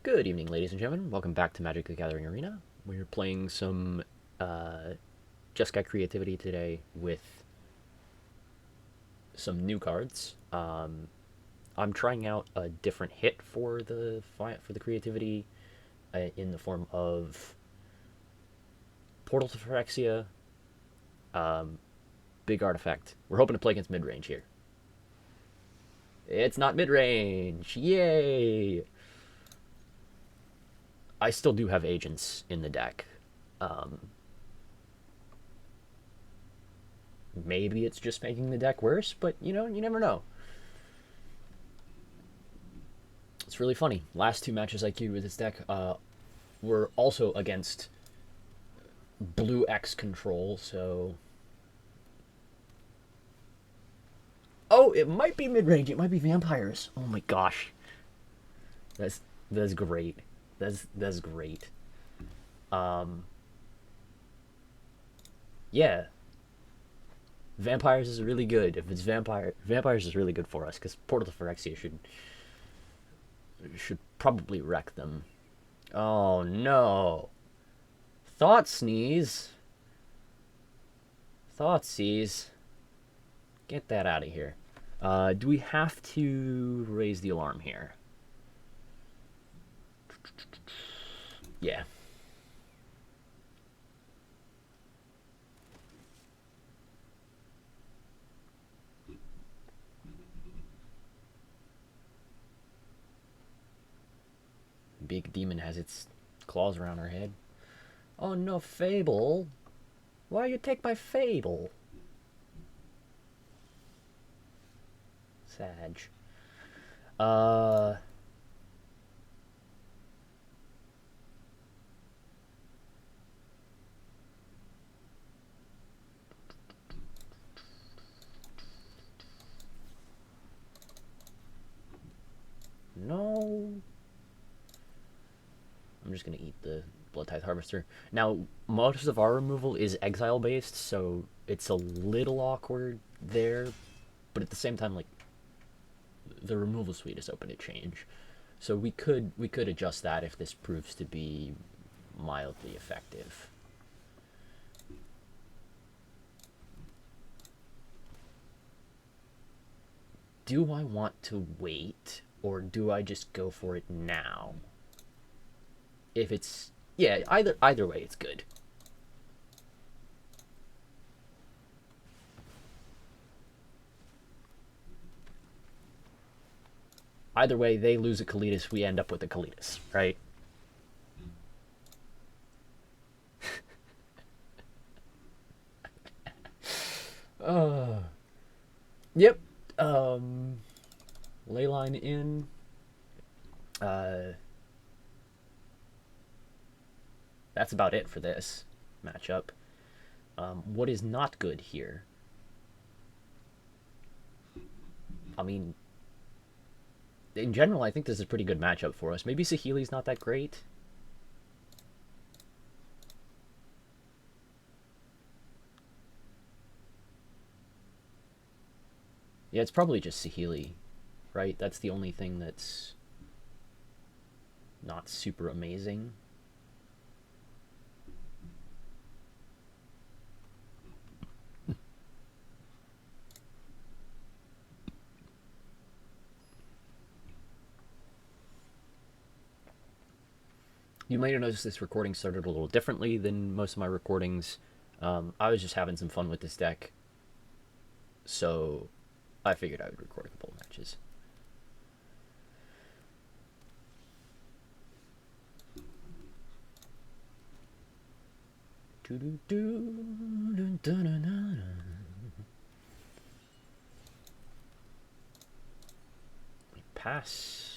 Good evening, ladies and gentlemen. Welcome back to Magic the Gathering Arena. We're playing some Jeskai creativity today with some new cards. I'm trying out a different hit for the creativity in the form of Portal to Phyrexia, big artifact. We're hoping to play against mid range here. It's not mid range! Yay! I still do have agents in the deck. Maybe it's just making the deck worse, but you never know. It's really funny. Last two matches I queued with this deck were also against blue X control, so. Oh, it might be mid range. It might be vampires. Oh my gosh, that's great. That's great. Yeah, vampires is really good. If it's vampires is really good for us because Portal to Phyrexia should probably wreck them. Oh no! Thought sneeze. Thought seize. Get that out of here. Do we have to raise the alarm here? Yeah. Big demon has its claws around her head. Oh no, Fable. Why you take my Fable? Sag. Uh. No. I'm just gonna eat the Blood Tithe Harvester. Now, most of our removal is exile based, so it's a little awkward there, but at the same time, like, the removal suite is open to change. So we could adjust that if this proves to be mildly effective. Do I want to wait, or do I just go for it now? If it's, yeah, either way, it's good. Either way, they lose a Kalitas, we end up with a Kalitas, right? Yep. Leyline in. That's about it for this matchup. What is not good here? I mean, in general, I think this is a pretty good matchup for us. Maybe Saheeli's not that great. Yeah, it's probably just Saheeli, right? That's the only thing that's not super amazing. You might have noticed this recording started a little differently than most of my recordings. I was just having some fun with this deck, so I figured I would record a couple of matches. We pass.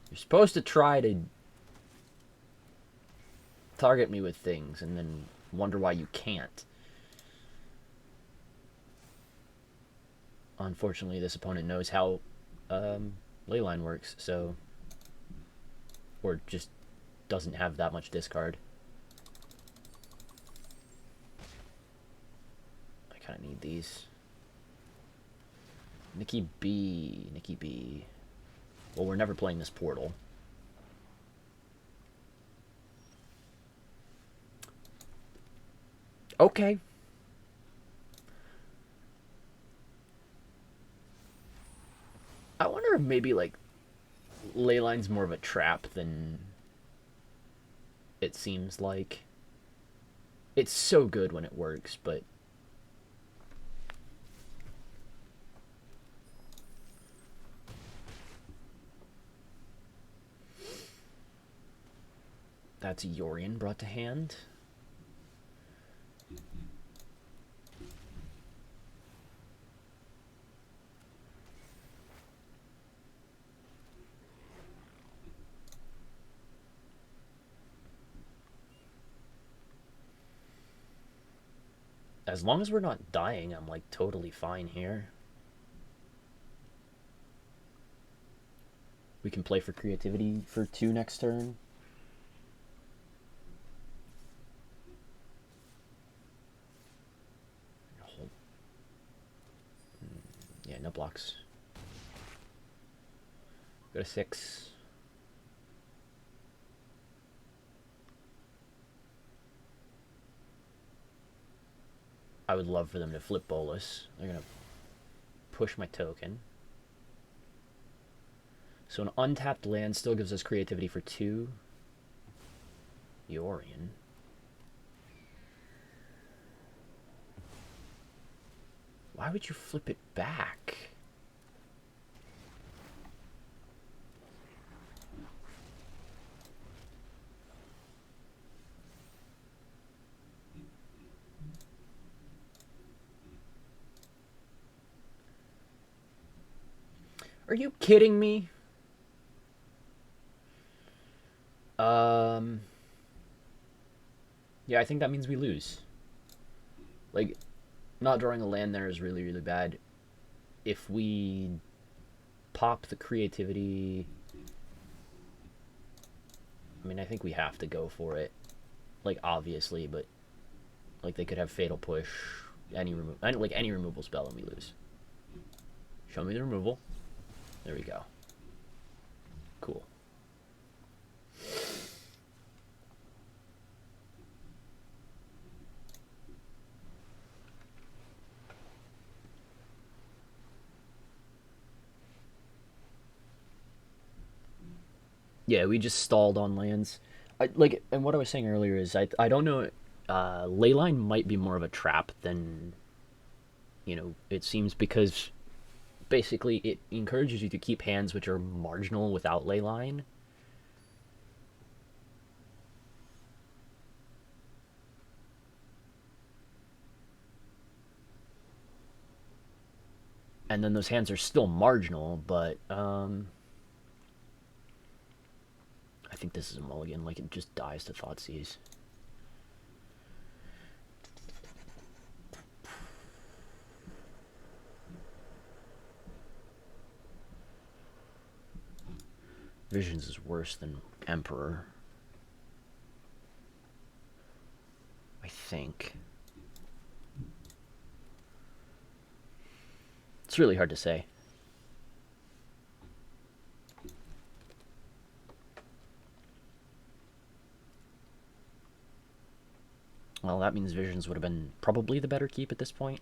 You're supposed to try to target me with things and then wonder why you can't. Unfortunately, this opponent knows how Leyline works, so. Or just doesn't have that much discard. I kind of need these. Nikki B. Nikki B. Well, we're never playing this portal. Okay. I wonder if maybe, like, Leyline's more of a trap than it seems like. It's so good when it works, but... That's Yorion brought to hand. As long as we're not dying, I'm, like, totally fine here. We can play for creativity for 2 next turn. Yeah, no blocks. Go to 6. I would love for them to flip Bolus. They're going to push my token. So an untapped land still gives us creativity for 2. Yorion. Why would you flip it back? Are you kidding me? Yeah, I think that means we lose. Like, not drawing a land there is really, really bad. If we pop the creativity... I mean, I think we have to go for it. Like, obviously, but... Like, they could have Fatal Push, any removal spell, and we lose. Show me the removal. There we go. Cool. Yeah, we just stalled on lands. And what I was saying earlier is I don't know. Leyline might be more of a trap than, it seems, because basically it encourages you to keep hands which are marginal without Leyline. And then those hands are still marginal, but I think this is a mulligan. Like, it just dies to Thoughtseize. Visions is worse than Emperor, I think. It's really hard to say. Well, that means Visions would have been probably the better keep at this point.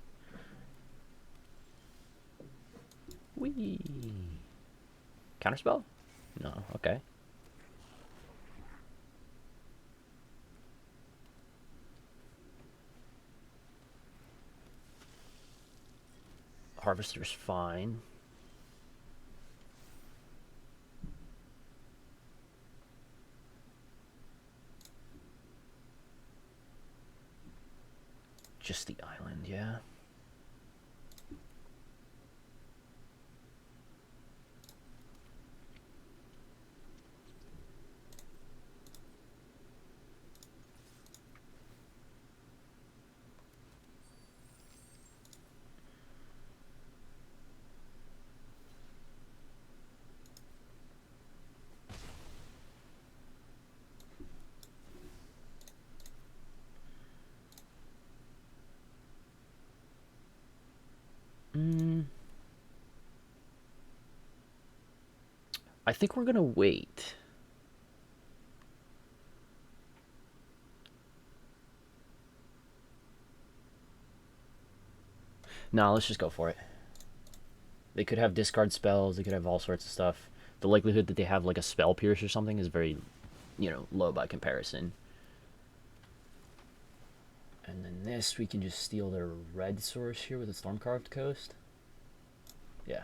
Whee! Counterspell? No, okay. Harvester's fine. Just the island, yeah. I think we're gonna wait. No, let's just go for it. They could have discard spells. They could have all sorts of stuff. The likelihood that they have like a spell pierce or something is very, low by comparison. And then this, we can just steal their red source here with a Stormcarved Coast. Yeah.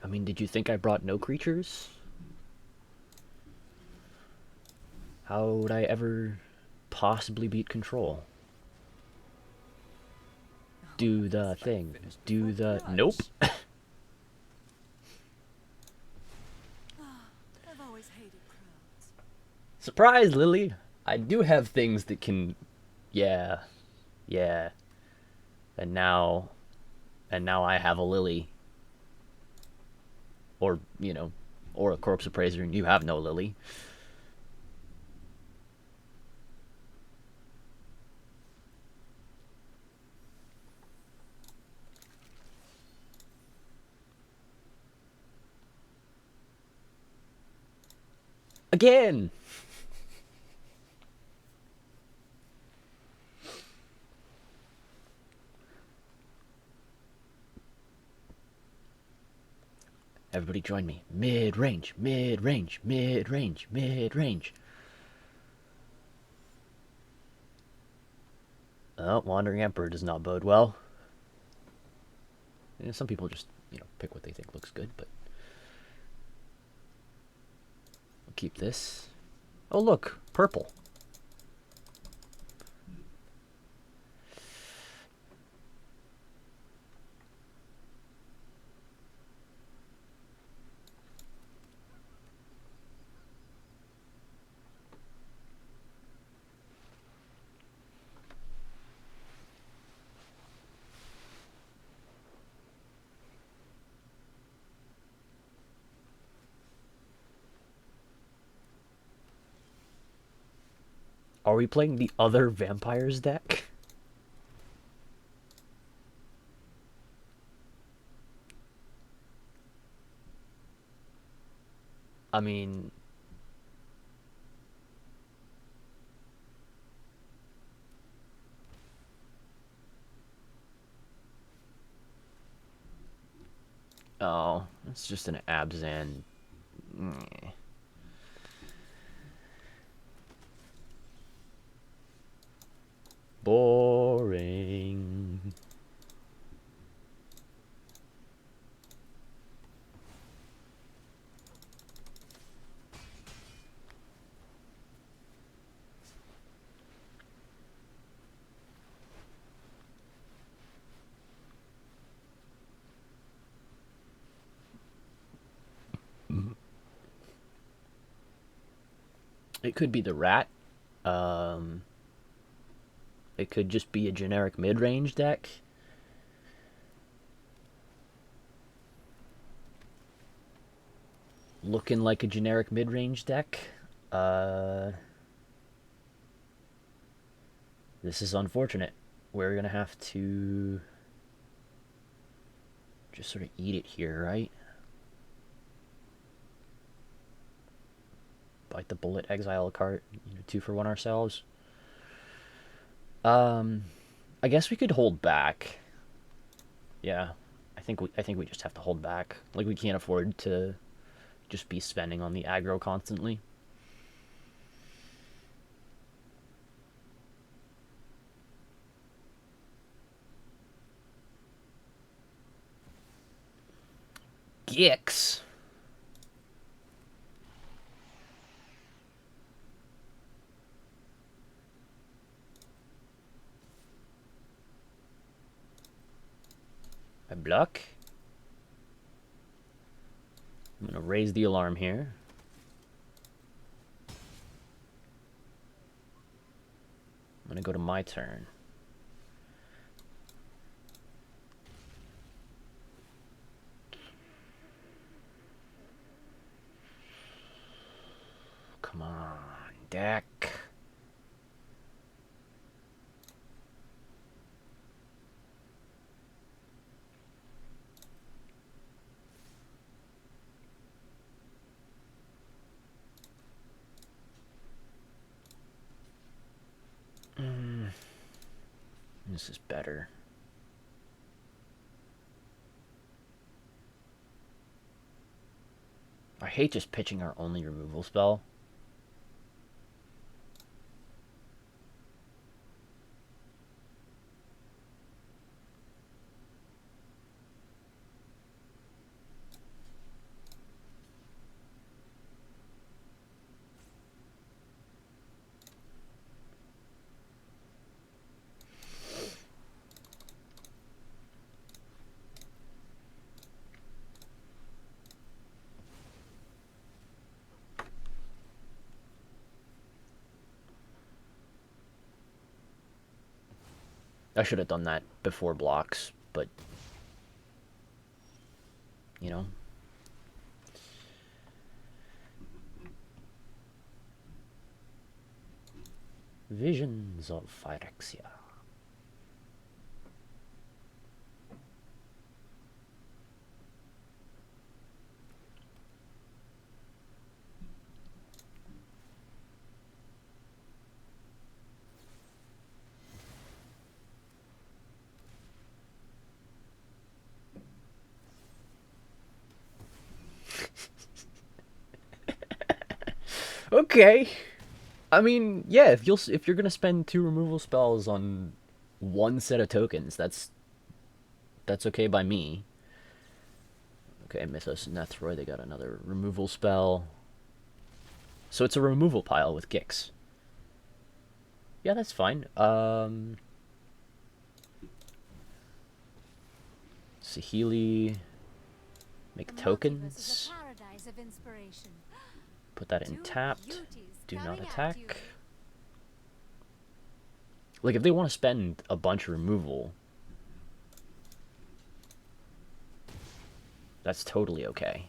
I mean, did you think I brought no creatures? How would I ever possibly beat control? Do the thing. Do the... Nope. I've always hated crowds. Surprise, Lily! I do have things that can... Yeah. Yeah. And now... And now I have a Lily. Or, or a Corpse Appraiser and you have no Lily. Again! Everybody join me. Mid-range, mid-range, mid-range, mid-range. Oh, Wandering Emperor does not bode well. Some people just, pick what they think looks good, but... We'll keep this. Oh, look, purple. Are we playing the other vampires deck? I mean... Oh, it's just an Abzan. Boring. It could be the rat. It could just be a generic mid-range deck. Looking like a generic mid-range deck. This is unfortunate. We're gonna have to just sort of eat it here, right? Bite the bullet, exile a card, 2-for-1 ourselves. I guess we could hold back. Yeah, I think we just have to hold back. Like, we can't afford to just be spending on the aggro constantly. Gix. I I block. I'm gonna raise the alarm here. I'm gonna go to my turn. Come on, deck. This is better. I hate just pitching our only removal spell. I should have done that before blocks, but you know. Visions of Phyrexia. Okay. I mean, yeah, if you're gonna spend 2 removal spells on one set of tokens, that's okay by me. Okay, Mythos and Nethroid, they got another removal spell. So it's a removal pile with Gix. Yeah, that's fine. Saheeli, make tokens. Put that in tapped. Do not attack. Like, if they want to spend a bunch of removal, that's totally okay.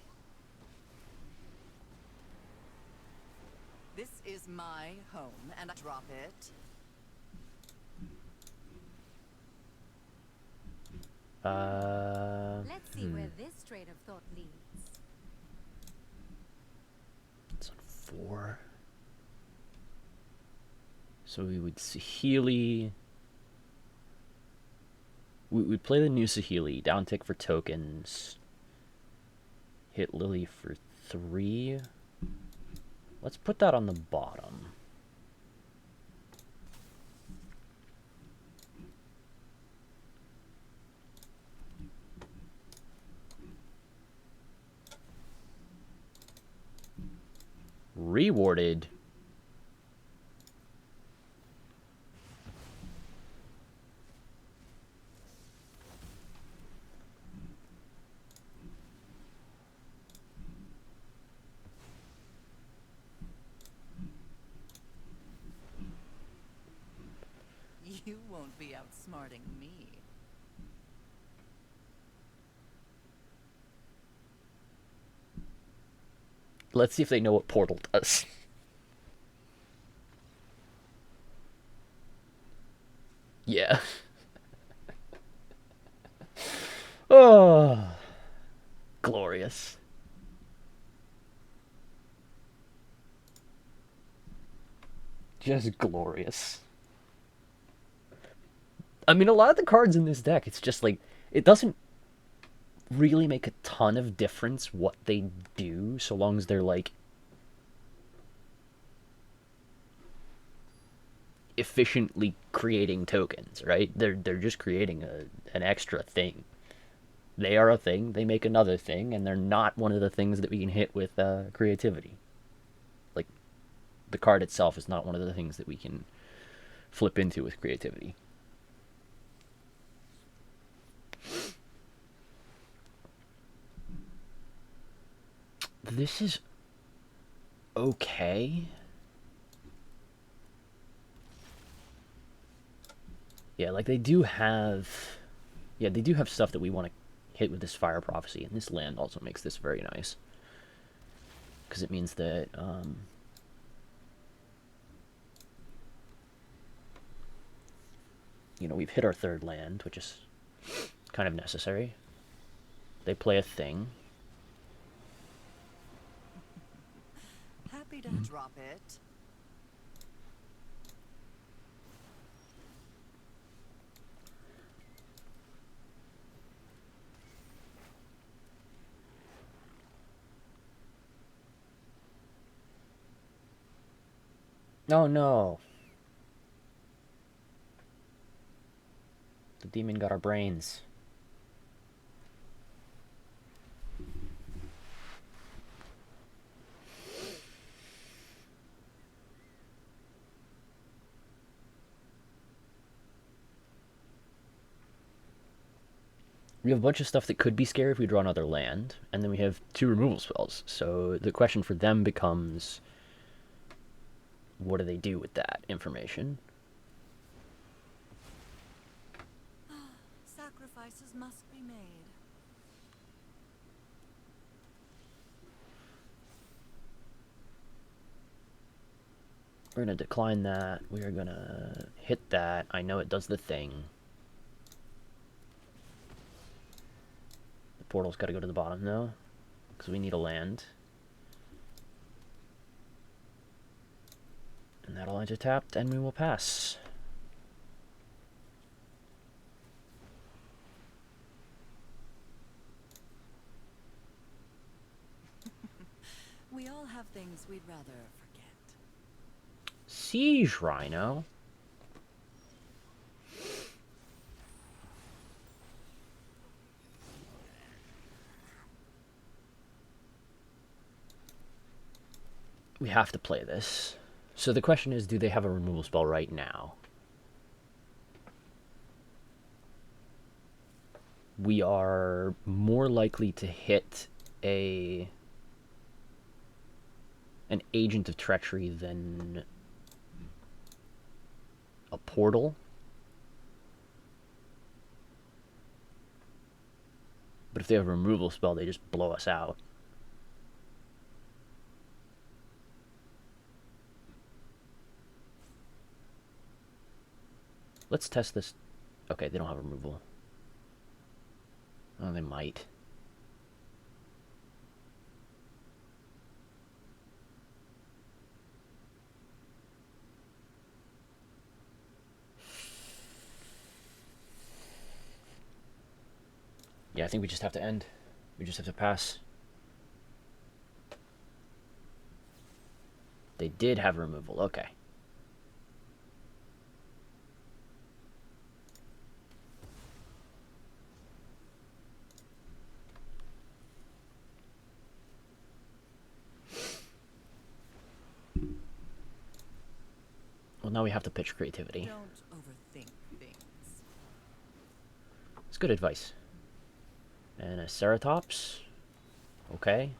This is my home, and I drop it. Let's see where this train of thought leads. It's on 4. So we would Saheeli. We'd play the new Saheeli, down tick for tokens. Hit Lily for 3. Let's put that on the bottom. Rewarded. You won't be outsmarting me. Let's see if they know what Portal does. Yeah. Oh, glorious. Just glorious. I mean, a lot of the cards in this deck, it's just like, it doesn't really make a ton of difference what they do, so long as they're like efficiently creating tokens, right? They're just creating an extra thing. They are a thing, they make another thing, and they're not one of the things that we can hit with creativity. Like, the card itself is not one of the things that we can flip into with creativity. This is okay. Yeah, like they do have... Yeah, they do have stuff that we want to hit with this Fire Prophecy, and this land also makes this very nice. Because it means that... you know, we've hit our third land, which is kind of necessary. They play a thing. Happy to drop it. Oh no! The demon got our brains. We have a bunch of stuff that could be scary if we draw another land, and then we have 2 removal spells. So the question for them becomes, what do they do with that information? Sacrifices must be made. We're going to decline that. We are going to hit that. I know it does the thing. The portal's got to go to the bottom, though, because we need a land. And that'll enter tapped, and we will pass. We all have things we'd rather forget. Siege Rhino. We have to play this. So the question is, do they have a removal spell right now? We are more likely to hit an Agent of Treachery than a portal. But if they have a removal spell, they just blow us out. Let's test this. Okay, they don't have removal. Oh, they might. Yeah, I think we just have to end. We just have to pass. They did have removal. Okay. Well, now we have to pitch creativity. Don't overthink things. It's good advice. And a Ceratops. Okay.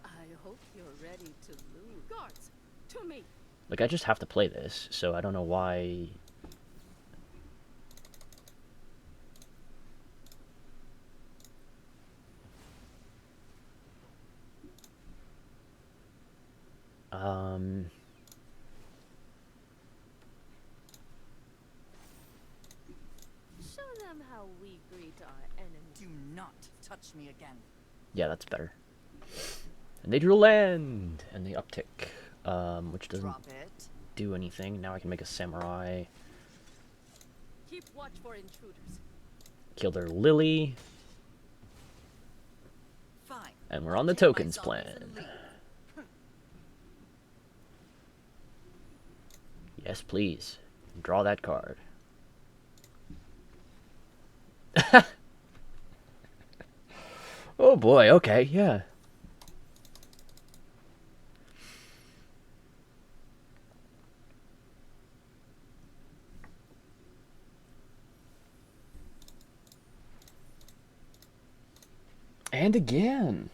I hope you're ready to lose. Guards, to me. Like, I just have to play this, so I don't know why... Show them how we greet our enemies. Do not touch me again. Yeah, that's better. And they drew land! And the uptick, which doesn't Drop it. do anything. Now I can make a Samurai. Keep watch for intruders. Kill their Lily. Fine. And we're on the Take my tokens zombies plan. and leave. Yes, please. Draw that card. Oh boy, okay, yeah. And again.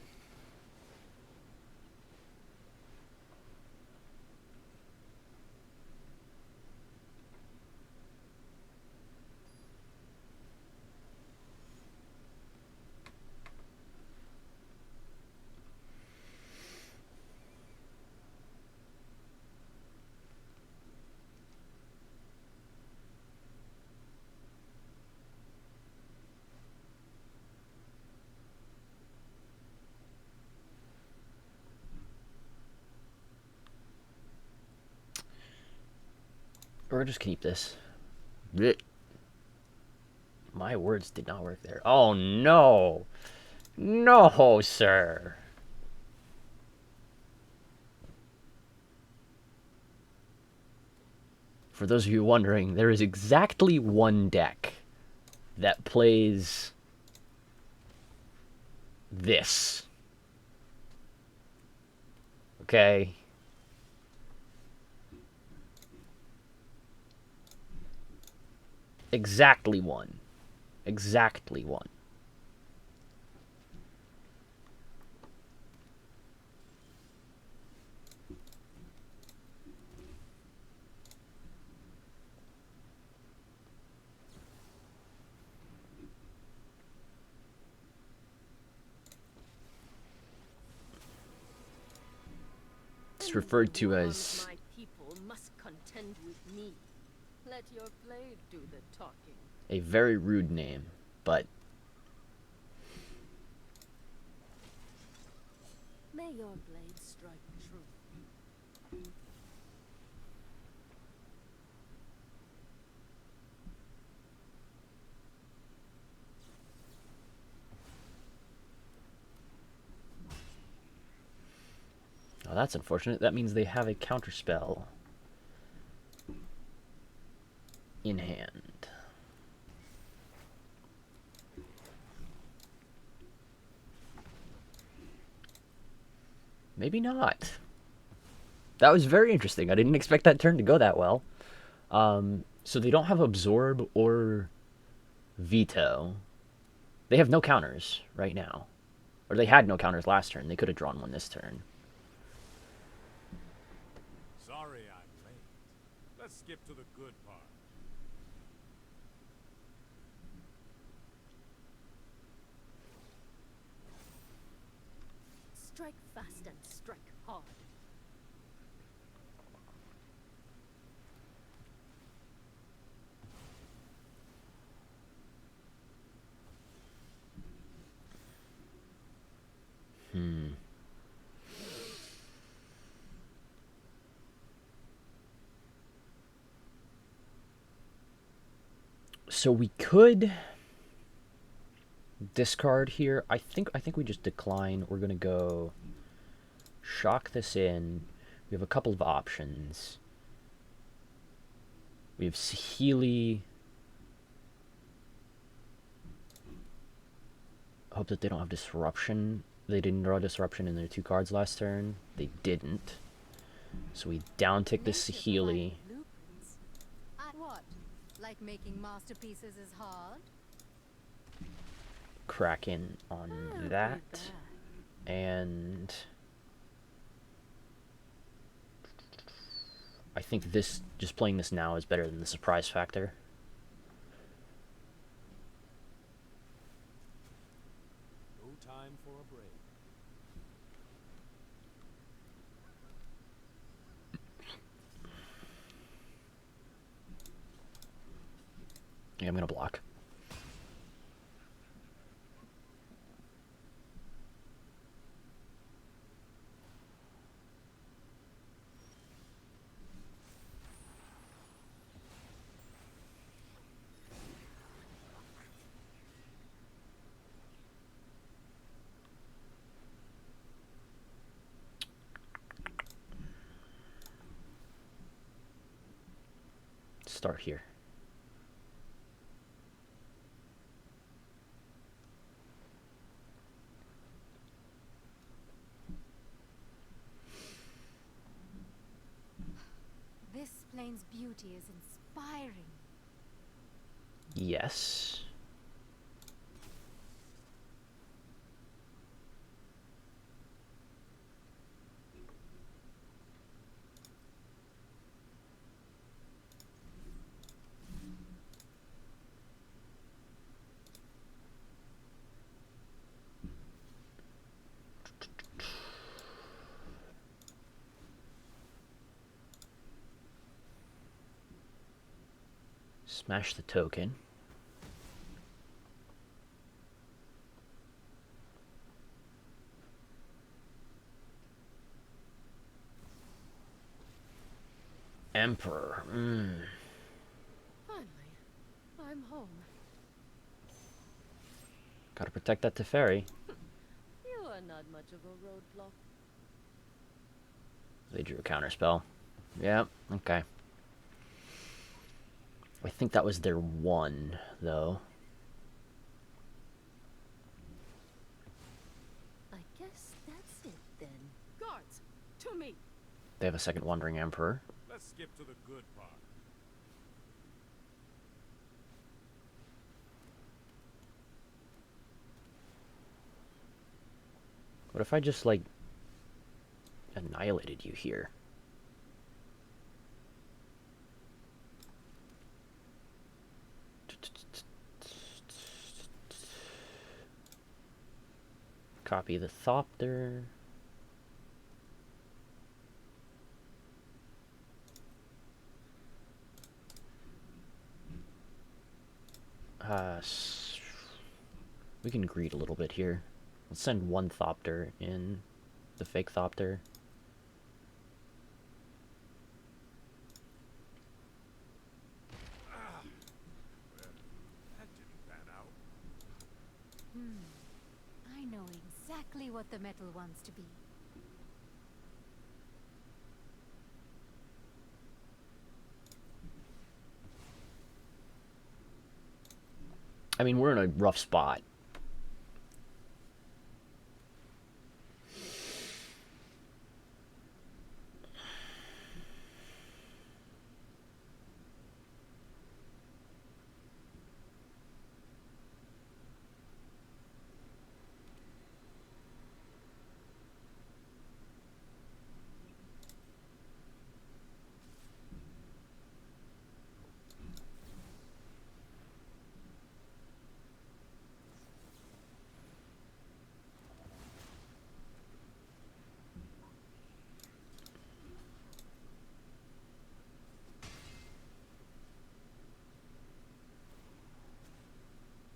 Or just keep this. Blech. My words did not work there. Oh no! No, sir! For those of you wondering, there is exactly one deck that plays this. Okay? Exactly one. Exactly one. It's referred to as My people must contend with me. Let your blade do the talking. a very rude name, but May your blade strike true. oh, that's unfortunate. That means they have a counterspell in hand. Maybe not. That was very interesting. I didn't expect that turn to go that well. So they don't have Absorb or Veto. They have no counters right now. Or they had no counters last turn. They could have drawn one this turn. Sorry I'm late. Let's skip to the good part. Strike fast and strike hard. So we could discard here. I think we just decline. We're gonna go shock this in. We have a couple of options. We have Sahili. Hope that they don't have disruption. They didn't draw disruption in their 2 cards last turn. They didn't. So we downtick this Nature Sahili. provided blueprints. What? Like making masterpieces is hard? Kraken on I'll be that. back. And I think this, just playing this now is better than the surprise factor. No time for a break. Yeah, I'm gonna block. Start here. This plane's beauty is inspiring. Yes. Smash the token. Emperor. Finally, I'm home. Gotta protect that Teferi. You are not much of a roadblock. They drew a counterspell. Yeah, okay. I think that was their one, though. I guess that's it then. Guards, to me. They have a second Wandering Emperor. Let's skip to the good part. What if I just, like, annihilated you here? Copy the Thopter. We can greed a little bit here. Let's send one Thopter in. The fake Thopter. Well, that didn't pan out. I know exactly what the metal wants to be. I mean, we're in a rough spot.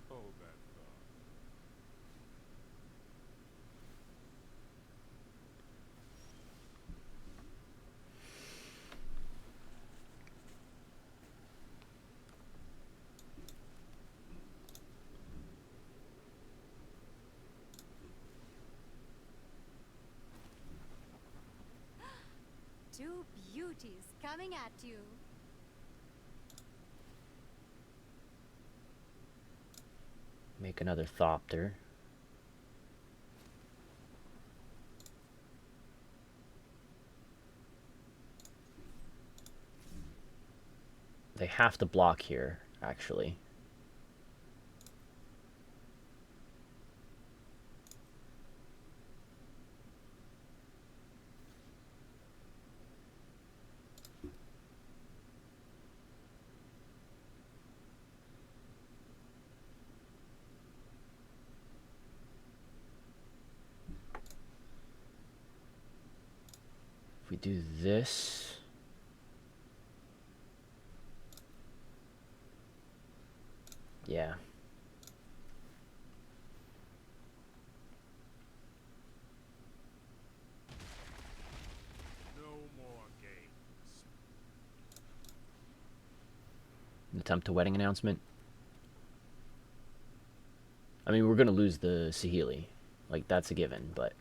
Hold that thought. Two beauties coming at you. Make another Thopter. They have to block here, actually. If we do this... Yeah. No more games. Attempt a wedding announcement. I mean, we're gonna lose the Sahili. Like, that's a given, but...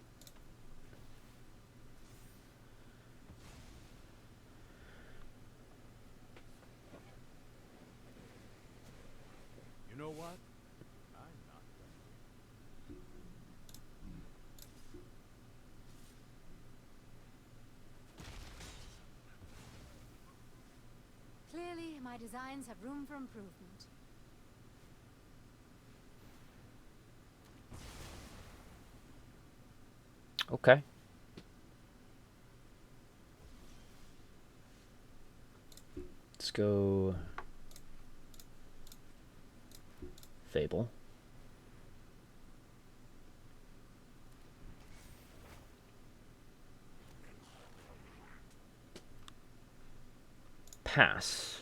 You know what? I'm not done. Clearly, my designs have room for improvement. Okay. Let's go... Fable. Pass.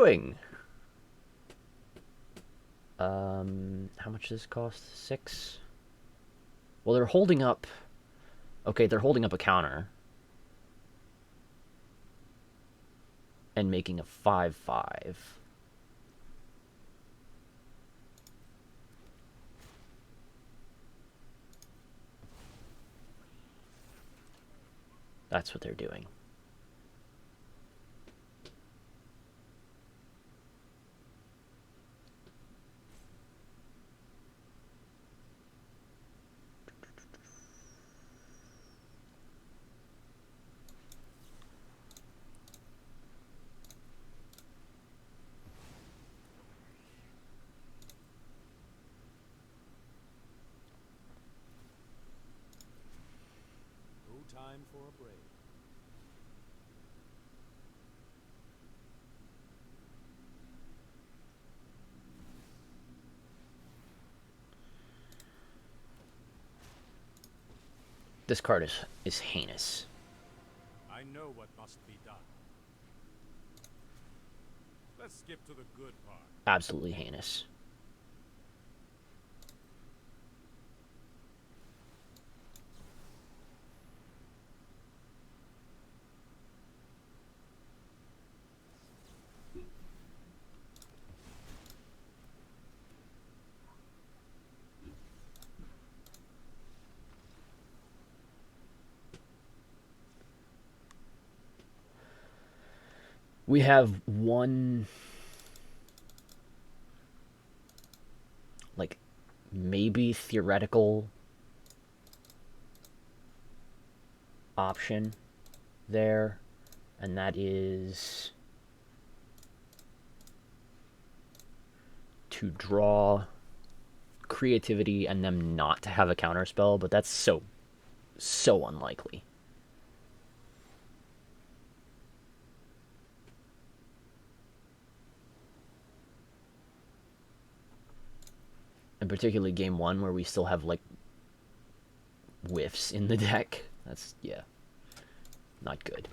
doing? How much does this cost? 6? Well, they're holding up... Okay, they're holding up a counter. And making a 5/5. That's what they're doing. No time for a break. This card is heinous. I know what must be done. Let's skip to the good part. Absolutely heinous. We have one, like, maybe theoretical option there, and that is to draw creativity and them not to have a counterspell, but that's so unlikely. And particularly game 1 where we still have, like, whiffs in the deck. That's, yeah, not good.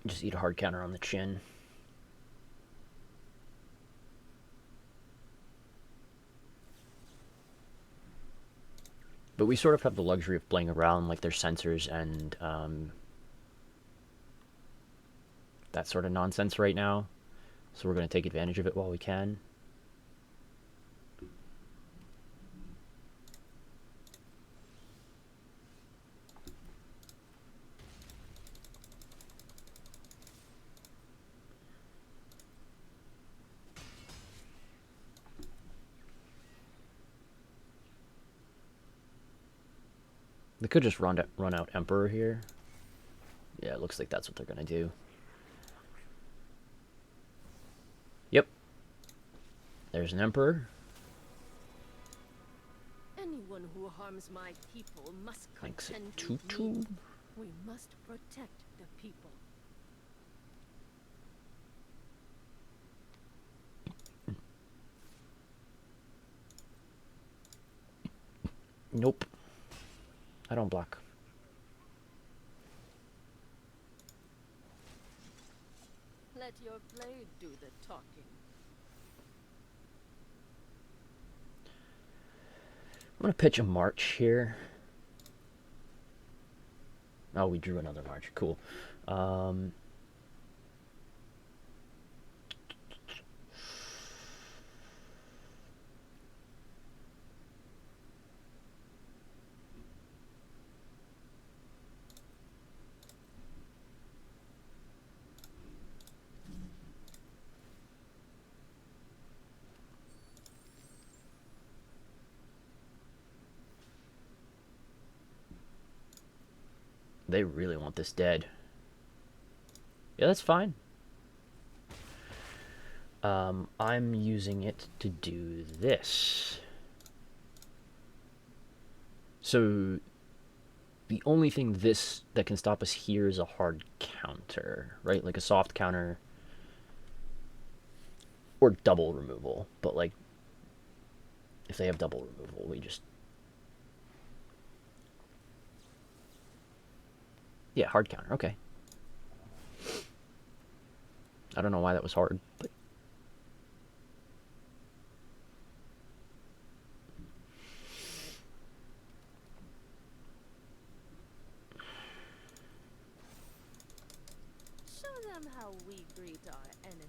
Just eat a hard counter on the chin. But we sort of have the luxury of playing around, like, their sensors and that sort of nonsense right now. So we're going to take advantage of it while we can. They could just run out Emperor here. Yeah, it looks like that's what they're going to do. Yep. There's an Emperor. Anyone who harms my people must Thanks, contend Tutu. with me. We must protect the people. Nope. I don't block. Let your blade do the talking. I'm going to pitch a March here. Oh, we drew another March. Cool. They really want this dead. Yeah, that's fine. I'm using it to do this. So the only thing that can stop us here is a hard counter, right? Like a soft counter or double removal. But like, if they have double removal, we just... Yeah, hard counter, okay. I don't know why that was hard, but... Show them how we greet our enemies.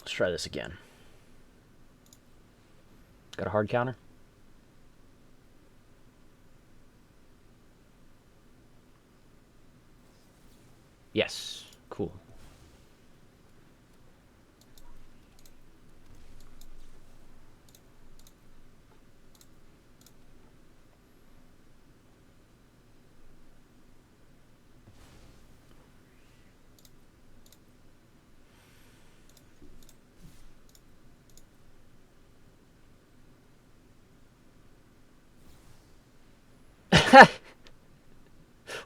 Let's try this again. Got a hard counter? Yes. Cool.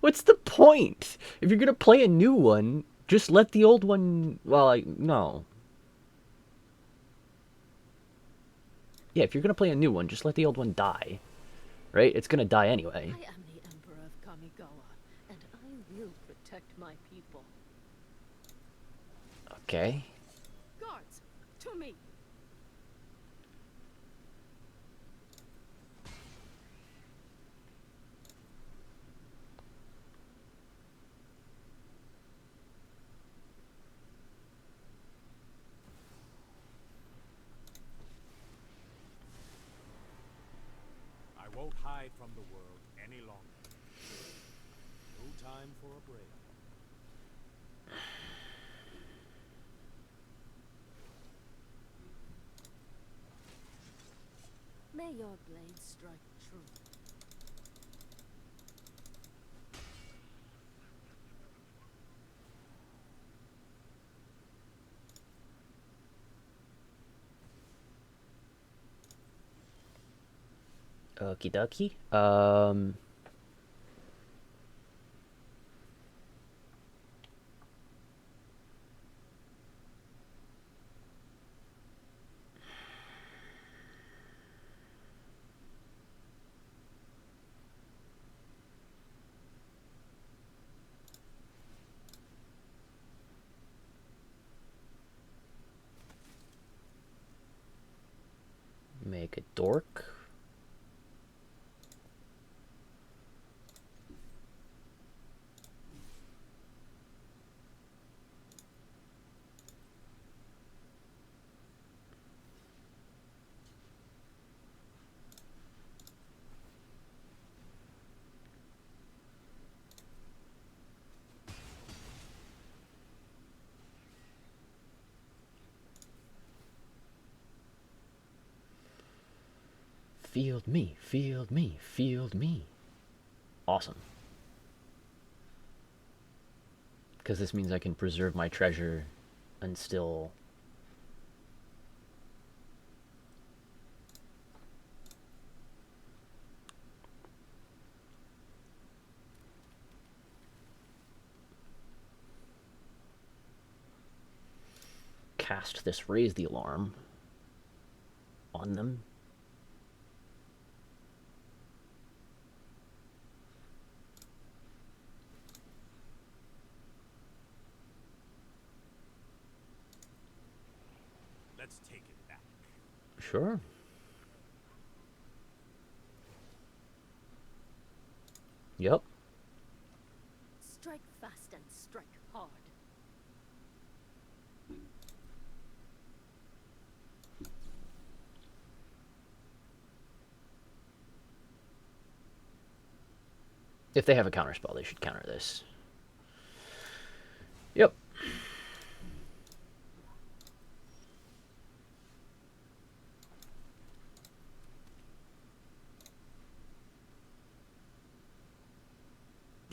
What's the point? If you're gonna play a new one, just let the old one... Well, no. Yeah, if you're gonna play a new one, just let the old one die. Right? It's gonna die anyway. I am the Emperor of Kamigawa, and I will protect my people. Okay. Guards, to me! I won't hide from the world any longer. No time for a break. May your blade strike true. Okie dokie. Make a dork. Field me, field me, field me. Awesome. Because this means I can preserve my treasure and still... cast this raise the alarm on them. Let's take it back. Sure. Yep. Strike fast and strike hard. If they have a counterspell, they should counter this. Yep.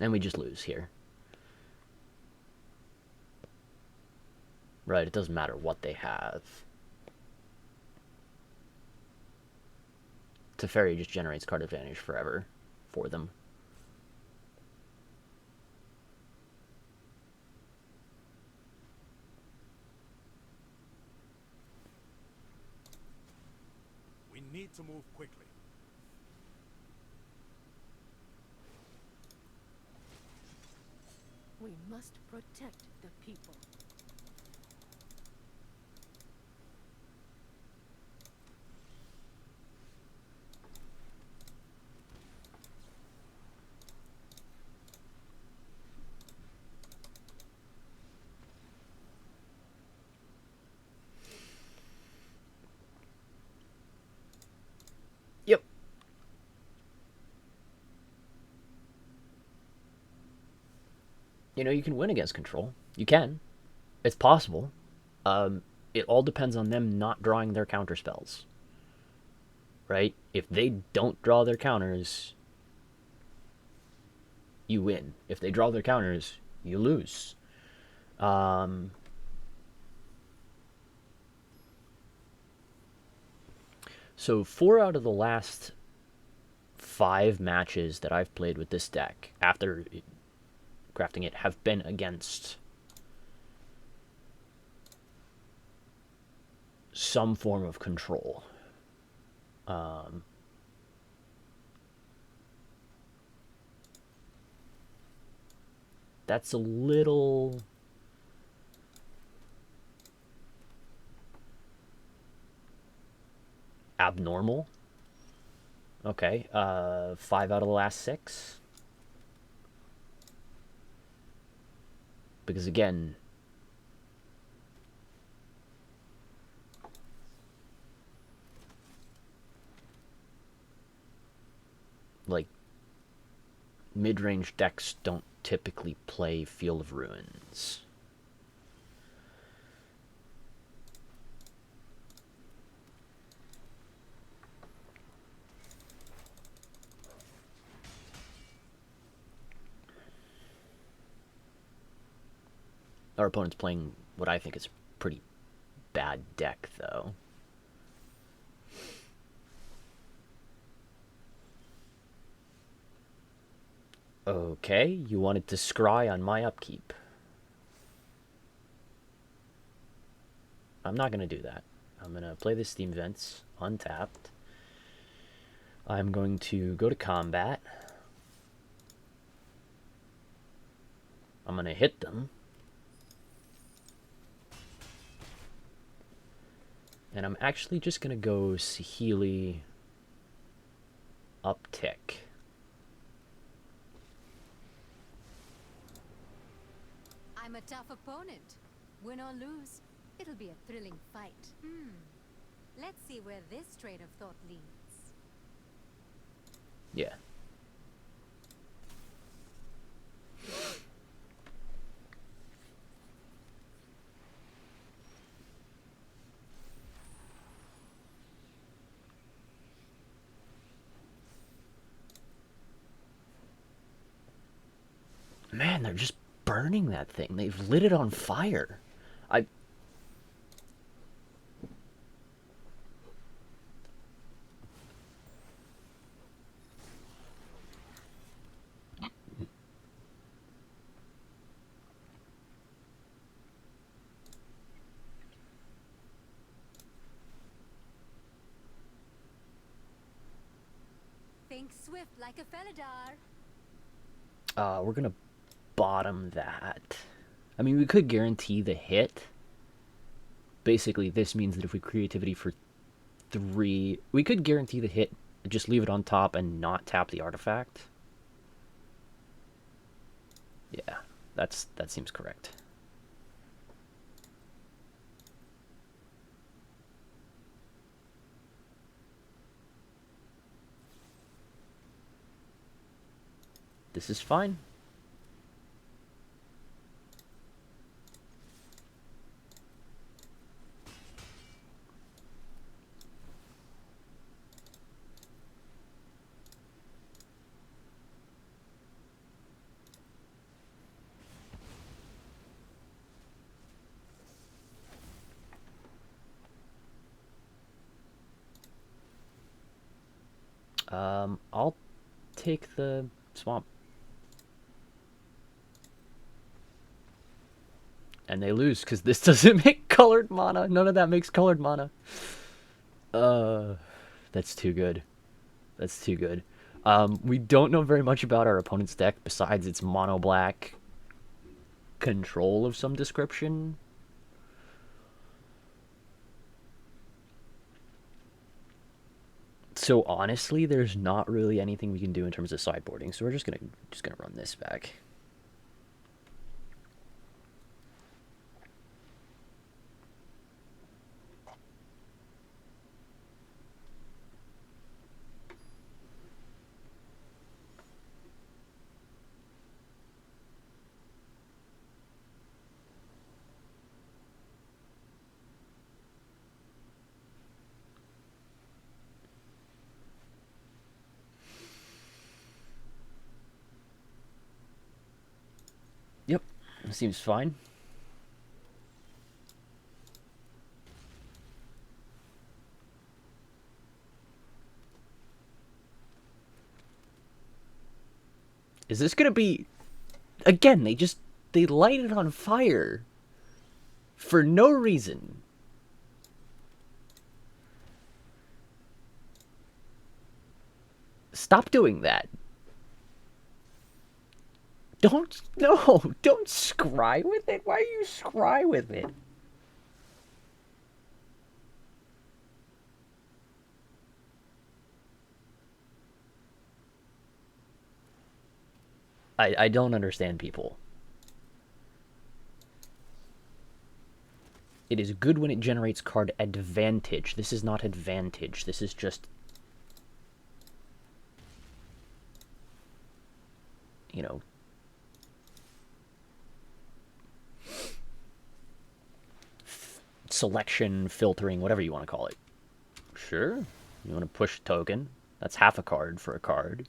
And we just lose here. Right, it doesn't matter what they have. Teferi just generates card advantage forever for them. We need to move quickly. We must protect the people. Yep. You know, you can win against control. You can. It's possible. It all depends on them not drawing their counter spells. Right? If they don't draw their counters, you win. If they draw their counters, you lose. So 4 out of the last 5 matches that I've played with this deck after crafting it have been against some form of control. That's a little abnormal. Okay, 5 out of the last 6. Because again, like, mid-range decks don't typically play Field of Ruins. Our opponent's playing what I think is a pretty bad deck, though. Okay, you wanted to scry on my upkeep. I'm not going to do that. I'm going to play the Steam Vents untapped. I'm going to go to combat. I'm going to hit them. And I'm actually just going to go Saheeli uptick. I'm a tough opponent. Win or lose, it'll be a thrilling fight. Let's see where this train of thought leads. Yeah. Man, they're just burning that thing. They've lit it on fire. Think swift like a Felidar. We're gonna bottom that. I mean, we could guarantee the hit. Basically, this means that if we creativity for 3, we could guarantee the hit, just leave it on top and not tap the artifact. Yeah, that seems correct. This is fine. I'll take the swamp. And they lose because this doesn't make colored mana. None of that makes colored mana. That's too good. That's too good. We don't know very much about our opponent's deck besides its mono black control of some description. So honestly, there's not really anything we can do in terms of sideboarding. So we're just gonna run this back. Yep, seems fine. Is this gonna be... Again, they light it on fire. For no reason. Stop doing that. Don't scry with it. Why are you scry with it? I don't understand people. It is good when it generates card advantage. This is not advantage. This is just, you know, selection, filtering, whatever you want to call it. Sure. You want to push a token. That's half a card for a card.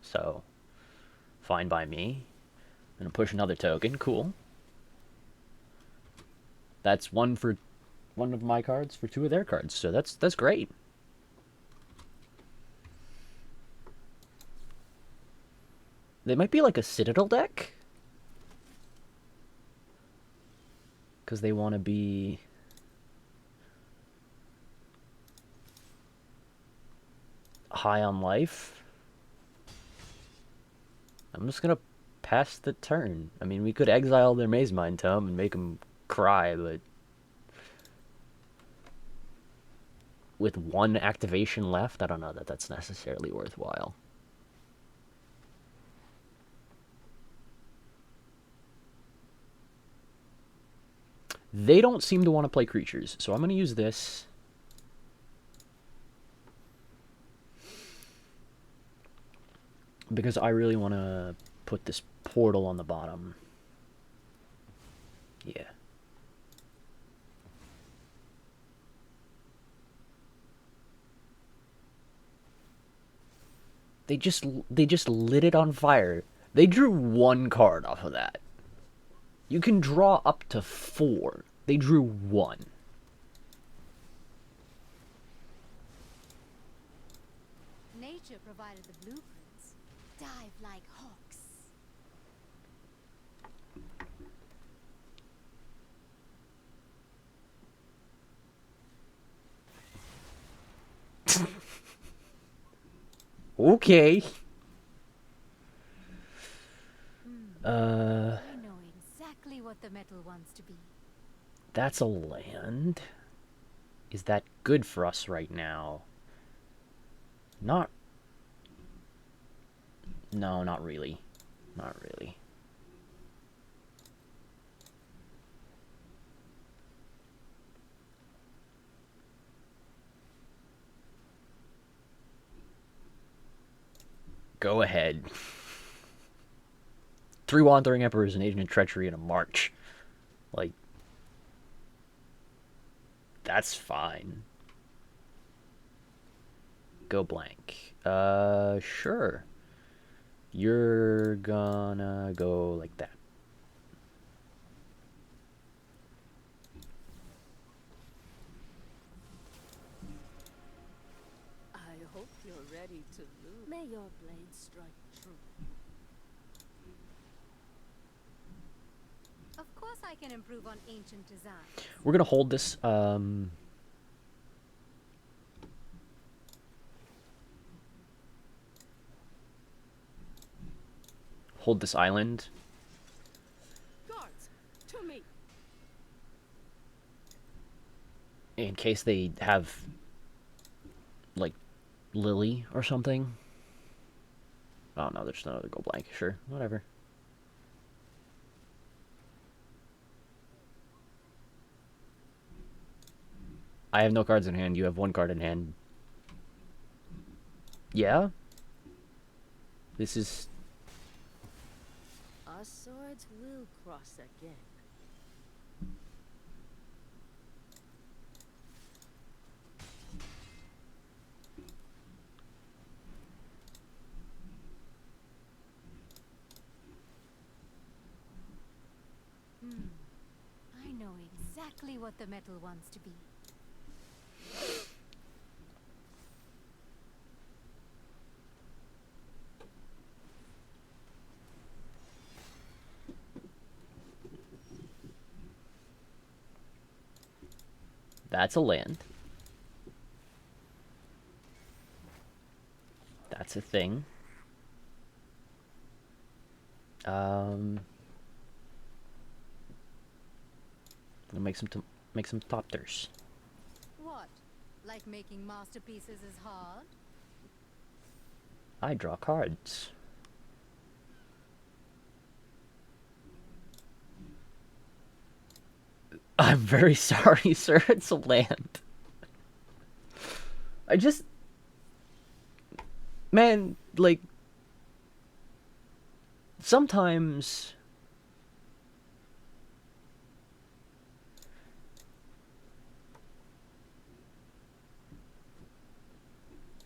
So, fine by me. I'm going to push another token. Cool. That's one for one of my cards for two of their cards. So that's great. They might be like a Citadel deck. Because they want to be... high on life. I'm just gonna pass the turn. I mean, we could exile their Maze Mind Tome and make them cry, but with one activation left, I don't know that that's necessarily worthwhile. They don't seem to want to play creatures, so I'm going to use this. Because I really want to put this portal on the bottom. Yeah. They just lit it on fire. They drew one card off of that. You can draw up to 4. They drew 1. Nature provided the blueprints. Dive like hawks. Okay. We know exactly what the metal wants to be. That's a land. Is that good for us right now? Not... No, not really. Not really. Go ahead. 3 Wandering Emperors, an Agent of Treachery, and a March. Like, that's fine. Go blank. Sure. You're gonna go like that. I hope you're ready to lose. May your blade strike true. Of course I can improve on ancient designs. We're gonna hold this. Hold this island Guards, to me. in case they have, like, Lily or something. Oh no, there's another go blank. Sure, whatever. I have no cards in hand. You have 1 card in hand. Yeah? This is... Our swords will cross again. I know exactly what the metal wants to be. That's a land. That's a thing. I'm gonna make some topters. What? Like making masterpieces is hard? I draw cards. I'm very sorry, sir. It's a land. I just... Man, like... Sometimes...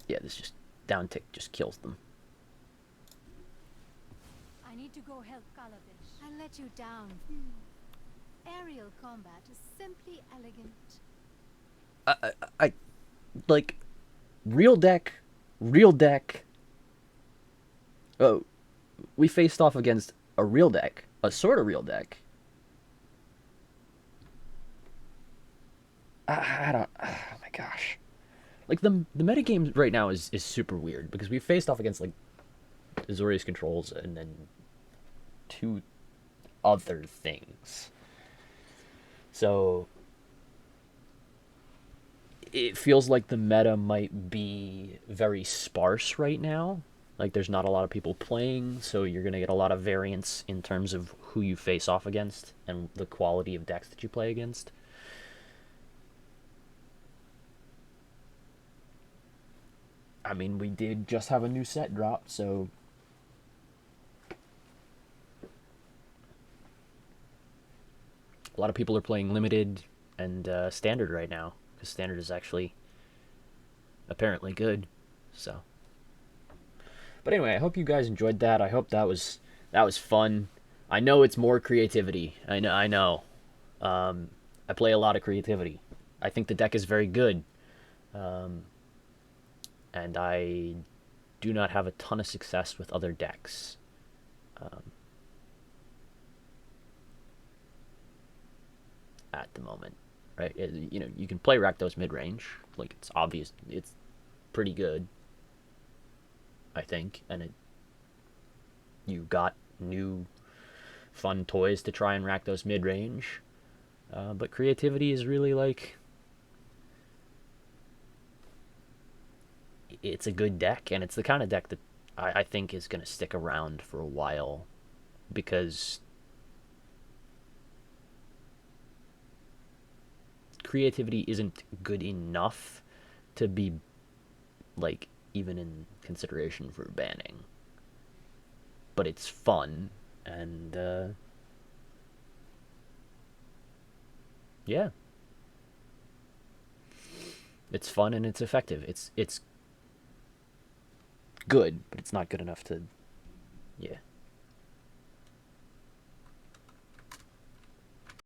Yeah, this just... Down tick just kills them. I need to go help Kalavish. I let you down. Aerial combat is simply elegant. I like, real deck. Oh, we faced off against a real deck, a sort of real deck. I don't. Oh my gosh, like the metagame right now is super weird because we faced off against like Azorius controls and then 2 other things. So it feels like the meta might be very sparse right now. Like there's not a lot of people playing, so you're going to get a lot of variance in terms of who you face off against and the quality of decks that you play against. I mean, we did just have a new set drop, so a lot of people are playing limited and standard right now because standard is actually apparently good. So, but anyway, I hope you guys enjoyed that. I hope that was fun. I know it's more creativity. I know. I play a lot of creativity. I think the deck is very good, and I do not have a ton of success with other decks. At the moment, right? You know, you can play Rakdos mid-range. Like, it's obvious. It's pretty good, I think. And you got new fun toys to try and Rakdos mid-range. But creativity is really, like... It's a good deck, and it's the kind of deck that I think is going to stick around for a while. Because... creativity isn't good enough to be, like, even in consideration for banning. But it's fun, And yeah, it's fun and it's effective. It's good, but it's not good enough to, yeah.